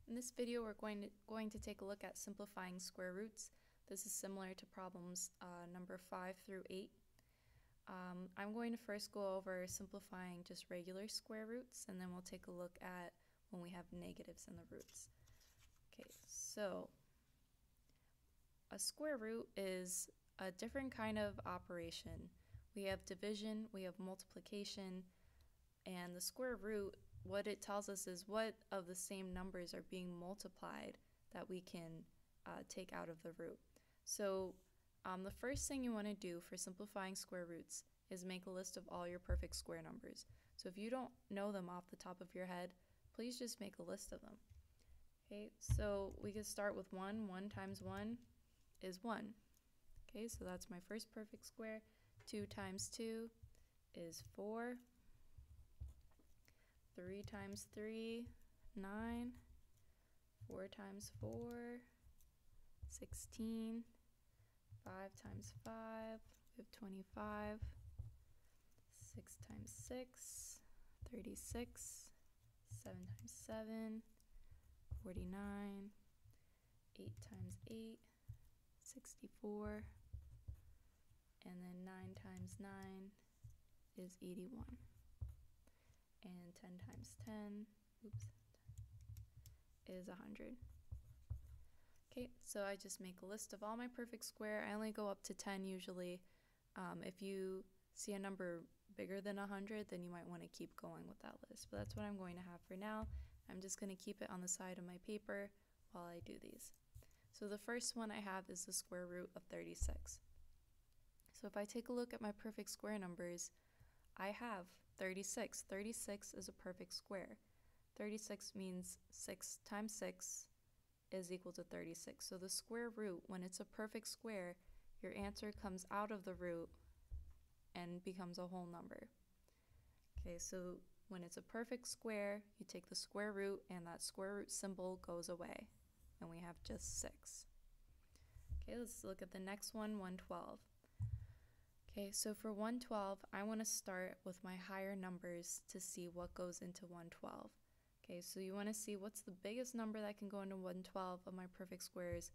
In this video, we're going to take a look at simplifying square roots. This is similar to problems number 5 through 8. I'm going to first go over simplifying just regular square roots, and then we'll take a look at when we have negatives in the roots. Okay, so a square root is a different kind of operation. We have division, we have multiplication, and the square root, what it tells us is what of the same numbers are being multiplied that we can take out of the root. So the first thing you want to do for simplifying square roots is make a list of all your perfect square numbers. So if you don't know them off the top of your head, please just make a list of them. Okay, so we can start with 1. 1 times 1 is 1. Okay, so that's my first perfect square. 2 times 2 is 4. 3 times 3, 9. 4 times 4, 16. 5 times 5, we have 25. 6 times 6, 36. 7 times 7, 49. 8 times 8, 64. And then 9 times 9 is 81. And 10 times 10, is 100. Okay, so I just make a list of all my perfect square. I only go up to 10 usually. If you see a number bigger than 100, then you might want to keep going with that list. But that's what I'm going to have for now. I'm just going to keep it on the side of my paper while I do these. So the first one I have is the square root of 36. So if I take a look at my perfect square numbers, I have 36. 36 is a perfect square. 36 means 6 times 6 is equal to 36. So the square root, when it's a perfect square, your answer comes out of the root and becomes a whole number. Okay, so when it's a perfect square, you take the square root and that square root symbol goes away, and we have just 6. Okay, let's look at the next one, 112. Okay, so for 112, I want to start with my higher numbers to see what goes into 112. Okay, so you want to see what's the biggest number that can go into 112 of my perfect squares?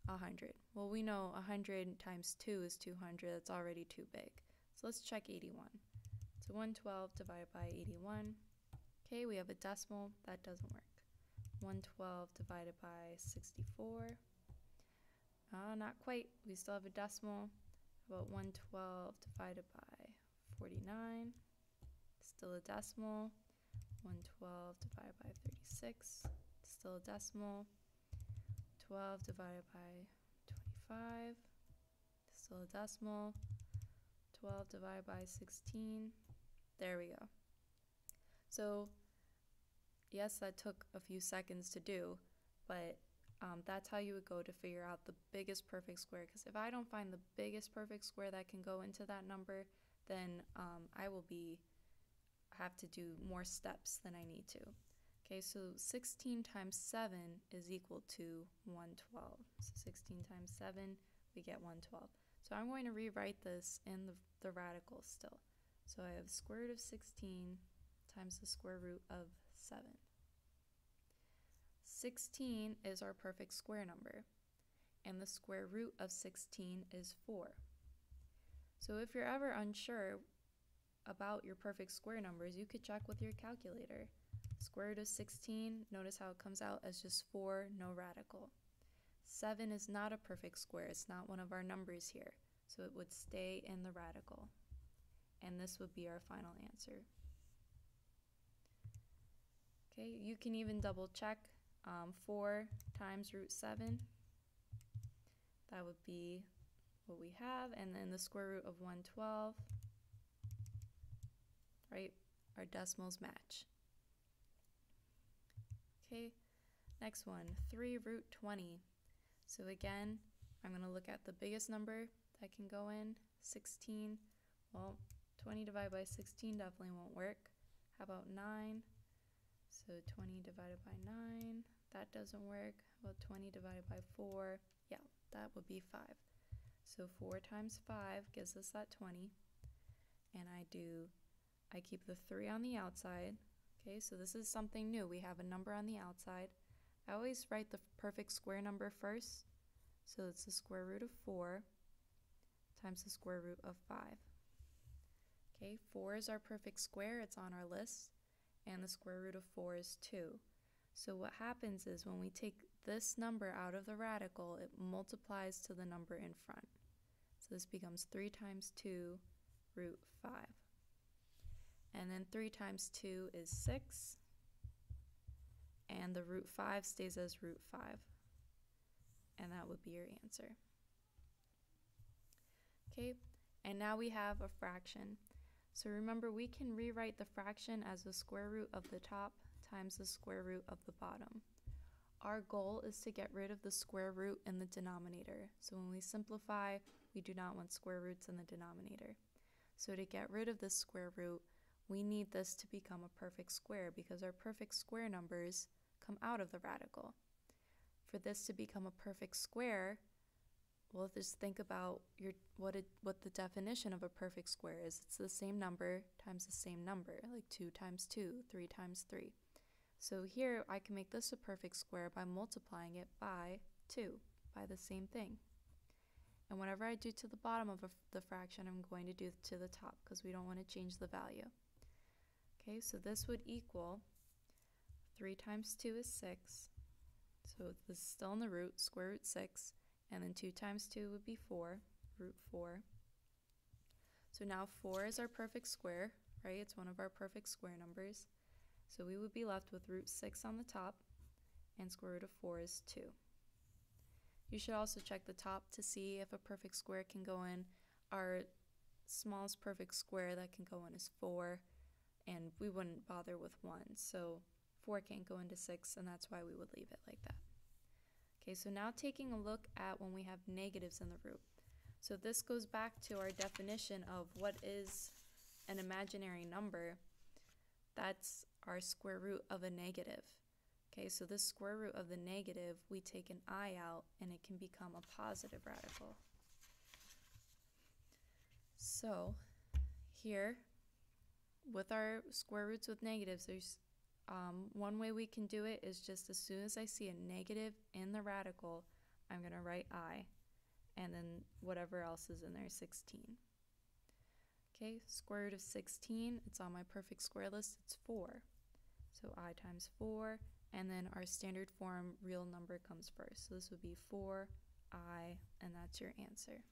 100. Well, we know 100 times 2 is 200. That's already too big. So let's check 81. So 112 divided by 81. Okay, we have a decimal. That doesn't work. 112 divided by 64. Not quite. We still have a decimal. About 112 divided by 49, still a decimal. 112 divided by 36, still a decimal. 12 divided by 25, still a decimal. 12 divided by 16, there we go. So yes, that took a few seconds to do, but that's how you would go to figure out the biggest perfect square, because if I don't find the biggest perfect square that can go into that number, then I will have to do more steps than I need to. Okay, so 16 times 7 is equal to 112. So 16 times 7, we get 112. So I'm going to rewrite this in the radical still. So I have square root of 16 times the square root of 7. 16 is our perfect square number, and the square root of 16 is 4. So if you're ever unsure about your perfect square numbers, you could check with your calculator. Square root of 16, notice how it comes out as just 4, no radical. 7 is not a perfect square, it's not one of our numbers here, so it would stay in the radical. And this would be our final answer. Okay, you can even double check. 4 times root 7, that would be what we have, and then the square root of 112, right? Our decimals match. Okay, next one, 3 root 20. So again, I'm going to look at the biggest number that can go in, 16. Well, 20 divided by 16 definitely won't work. How about 9? So 20 divided by 9, that doesn't work. Well, 20 divided by 4, yeah, that would be 5. So 4 times 5 gives us that 20. And I keep the 3 on the outside. Okay, so this is something new. We have a number on the outside. I always write the perfect square number first. So it's the square root of 4 times the square root of 5. Okay, 4 is our perfect square, it's on our list, and the square root of 4 is 2. So what happens is when we take this number out of the radical, it multiplies to the number in front. So this becomes 3 times 2 root 5. And then 3 times 2 is 6, and the root 5 stays as root 5. And that would be your answer. Okay, and now we have a fraction. So remember, we can rewrite the fraction as the square root of the top times the square root of the bottom. Our goal is to get rid of the square root in the denominator. So when we simplify, we do not want square roots in the denominator. So to get rid of this square root, we need this to become a perfect square because our perfect square numbers come out of the radical. For this to become a perfect square, well, just think about what the definition of a perfect square is. It's the same number times the same number, like 2 times 2, 3 times 3. So here I can make this a perfect square by multiplying it by 2, by the same thing. And whatever I do to the bottom of the fraction, I'm going to do to the top because we don't want to change the value. Okay, so this would equal 3 times 2 is 6. So this is still in the root, square root 6. And then 2 times 2 would be 4, root 4. So now 4 is our perfect square, right? It's one of our perfect square numbers. So we would be left with root 6 on the top, and square root of 4 is 2. You should also check the top to see if a perfect square can go in. Our smallest perfect square that can go in is 4, and we wouldn't bother with 1. So 4 can't go into 6, and that's why we would leave it like that. Okay, so now taking a look at when we have negatives in the root. So this goes back to our definition of what is an imaginary number. That's our square root of a negative. Okay, so this square root of the negative, we take an I out and it can become a positive radical. So here, with our square roots with negatives, there's one way we can do it is just as soon as I see a negative in the radical, I'm going to write I, and then whatever else is in there, 16. Okay, square root of 16, it's on my perfect square list, it's 4. So I times 4, and then our standard form real number comes first. So this would be 4I, and that's your answer.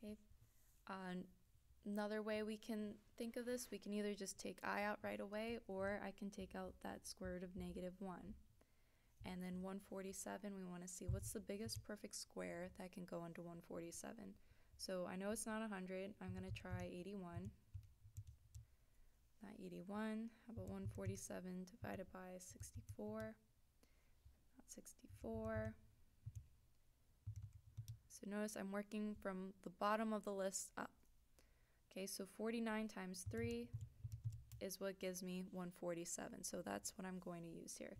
Okay. Another way we can think of this, we can either just take I out right away, or I can take out that square root of negative 1. And then 147, we want to see what's the biggest perfect square that can go into 147. So I know it's not 100, I'm going to try 81. Not 81, how about 147 divided by 64? Not 64. So notice I'm working from the bottom of the list up. Okay, so 49 times 3 is what gives me 147. So that's what I'm going to use here.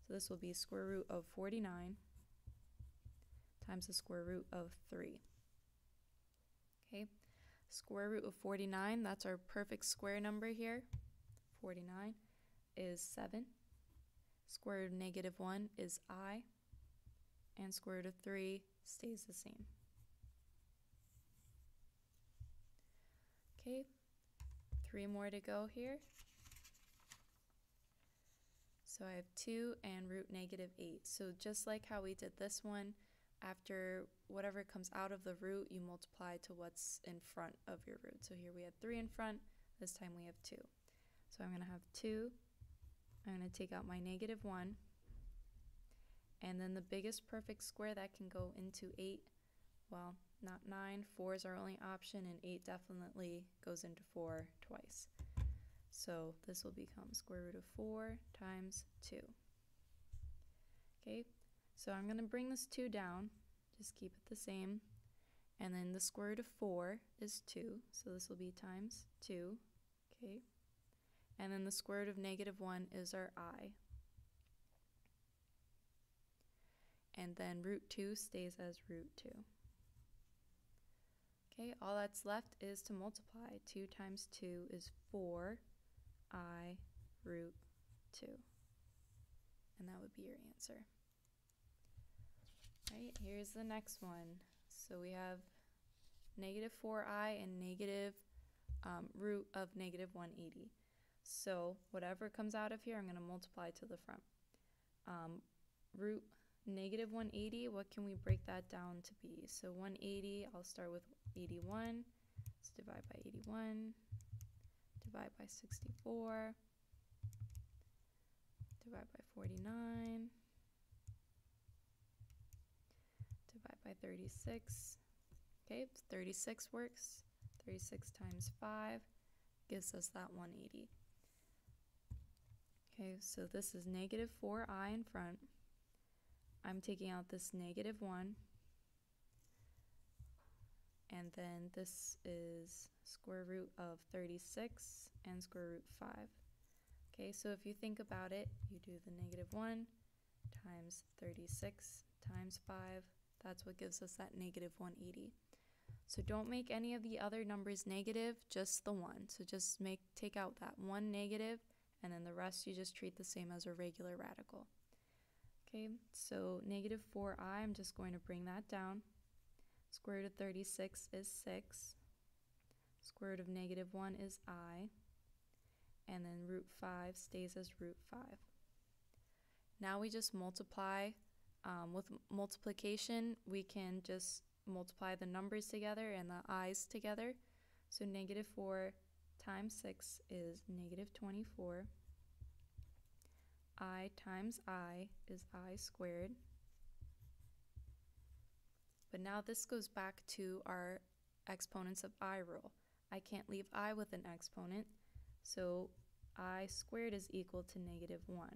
So this will be square root of 49 times the square root of 3. Okay, square root of 49, that's our perfect square number here. 49 is 7. Square root of negative 1 is I. And square root of 3 stays the same. Okay, 3 more to go here. So I have 2 and root negative 8. So just like how we did this one, after whatever comes out of the root, you multiply to what's in front of your root. So here we had 3 in front, this time we have 2. So I'm going to have 2, I'm going to take out my negative 1, and then the biggest perfect square that can go into 8, well, not 9, 4 is our only option, and 8 definitely goes into 4 twice. So this will become square root of 4 times 2. Okay, so I'm going to bring this 2 down, just keep it the same, and then the square root of 4 is 2, so this will be times 2, okay, and then the square root of negative 1 is our I. And then root 2 stays as root 2. Okay, all that's left is to multiply. 2 times 2 is 4I root 2. and that would be your answer. Right, here's the next one. So we have negative 4i and negative root of negative 180. So whatever comes out of here, I'm going to multiply to the front. Root negative 180, what can we break that down to be? So 180, I'll start with 81. Let's divide by 81. Divide by 64. Divide by 49. Divide by 36. Okay, 36 works. 36 times 5 gives us that 180. Okay, so this is negative 4i in front. I'm taking out this negative 1. And then this is square root of 36 and square root 5. Okay, so if you think about it, you do the negative 1 times 36 times 5. That's what gives us that negative 180. So don't make any of the other numbers negative, just the 1. So just take out that 1 negative, and then the rest you just treat the same as a regular radical. Okay, so negative 4i, I'm just going to bring that down. Square root of 36 is 6. Square root of negative 1 is I. And then root 5 stays as root 5. Now we just multiply. With multiplication, we can just multiply the numbers together and the i's together. So negative 4 times 6 is negative 24. I times I is I squared. But now this goes back to our exponents of I rule. I can't leave I with an exponent, so I squared is equal to negative 1.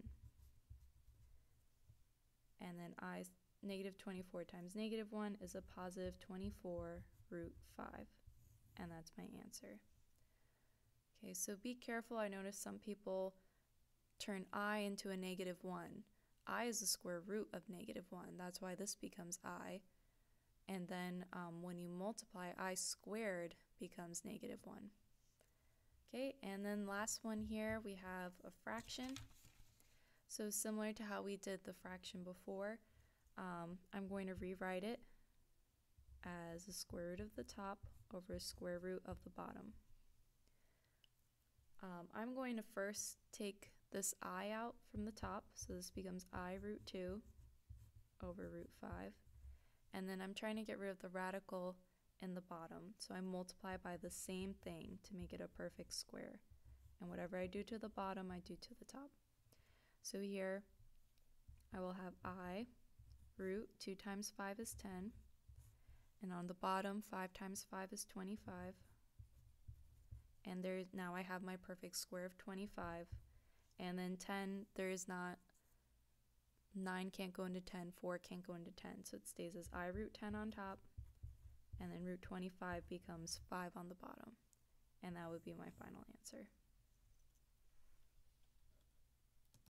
And then negative 24 times negative 1 is a positive 24 root 5. And that's my answer. Okay, so be careful. I noticed some people turn I into a negative 1. I is the square root of negative 1. That's why this becomes I. And then when you multiply, I squared becomes negative 1. Okay, and then last one here, we have a fraction. So similar to how we did the fraction before, I'm going to rewrite it as the square root of the top over a square root of the bottom. I'm going to first take this I out from the top, so this becomes I root 2 over root 5. And then I'm trying to get rid of the radical in the bottom, so I multiply by the same thing to make it a perfect square. And whatever I do to the bottom, I do to the top. So here, I will have I root 2 times 5 is 10. And on the bottom, 5 times 5 is 25. And now I have my perfect square of 25. And then 10, there is not, 9 can't go into 10, 4 can't go into 10. So it stays as I root 10 on top. And then root 25 becomes 5 on the bottom. And that would be my final answer.